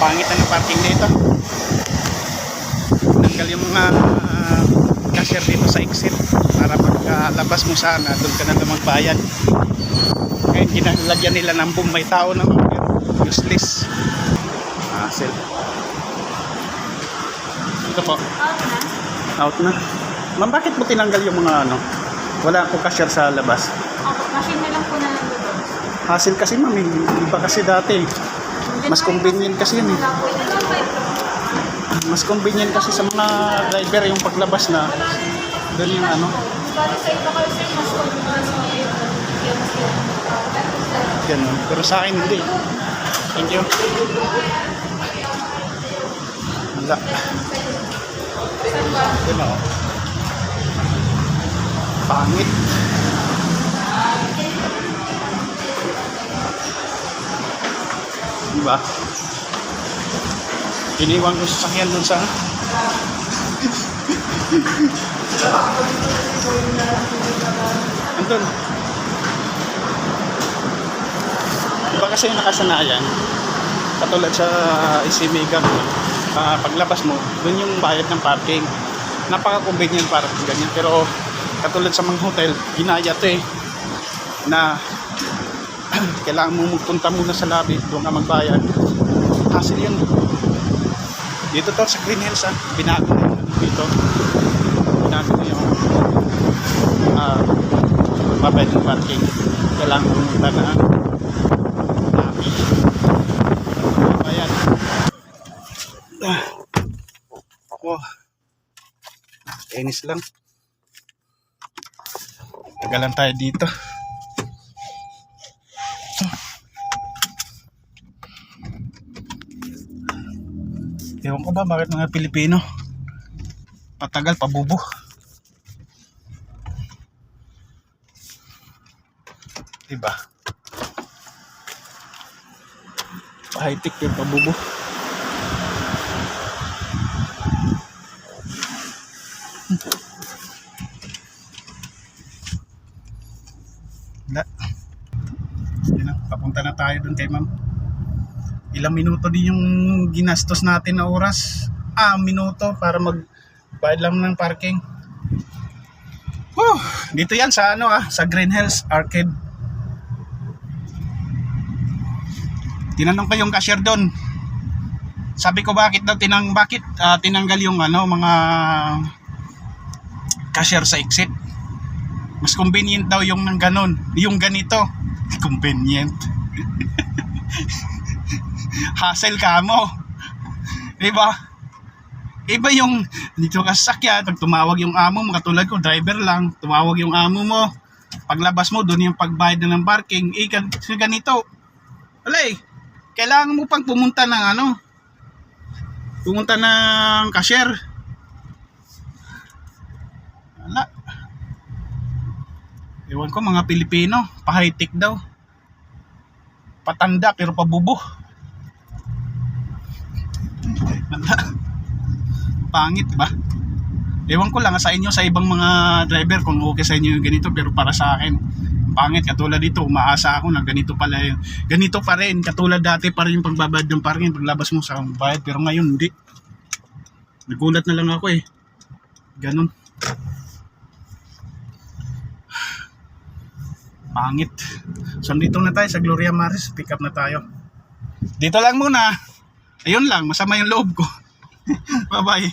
Pangit na ng parking dito. Tanggal yung mga cashier dito sa exit para pagkalabas mo sana doon ka na magbayad. Ngayon ginalagyan nila ng boom, may tao naman pero useless. Hassle. Ito po. Out na. Ma'am, bakit mo tinanggal yung mga ano? Wala akong cashier sa labas. Ako, machine na lang po na nandun. Hassle kasi ma'am, iba kasi dati. Mas convenient kasi yun eh. Mas convenient kasi sa mga driver yung paglabas na doon yung ano. Para sa iba kayo sir, mas convenient. Ganun. Pero sa akin hindi. Thank you. Wala. Yun o. Pangit. Diba? Iniwan ko sa sakyan dun sa andun. Diba kasi yung nakasanayan katulad sa Isimigan, paglabas mo dun yung bayad ng parking, napaka-convenient para ganyan. Pero katulad sa mga hotel, ginaya to eh na kailangan mo magpunta muna sa lobby doon ka magbayad. Hassle yun. Dito to sa Green Hills binago na dito, binago na yung magbayad ng parking. Kailangan pumunta na lobby bayad. Oh, tenis lang, tagalan tayo dito. Ewan ko ba bakit mga Pilipino patagal pabubo. Diba? High-tech yung pabubo. Wala. Yan na, papunta na tayo dun kay ma'am. Ilang minuto din yung ginastos natin na oras. Minuto para magbayad lang ng parking. Dito yan sa sa Green Hills Arcade. Tinanong ko yung cashier doon. Sabi ko bakit tinanggal yung mga cashier sa exit. Mas convenient daw yung nang ganon, yung ganito. Convenient. Hassle ka mo, diba? Iba yung dito ka sasakyan, pag tumawag yung amo mo, katulad ko driver lang, tumawag yung amo mo, paglabas mo doon yung pagbayad na ng parking, ganito. Wala eh, kailangan mo pang pumunta ng pumunta ng cashier. Wala. Ewan ko, mga Pilipino pa-high-tech daw, patanda pero pabubo. Pangit ba? Ewan ko lang sa inyo, sa ibang mga driver kung okay sa inyo yung ganito, pero para sa akin pangit. Katulad dito, umaasa ako na ganito pala yung ganito pa rin, katulad dati pa rin yung pagbabayad ng parking, paglabas mo sa bayad, pero ngayon hindi. Nagulat na lang ako eh, ganun. Pangit. So dito na tayo sa Gloria Maris, pick up na tayo. Dito lang muna. Ayun lang, masama yung loob ko. Bye bye.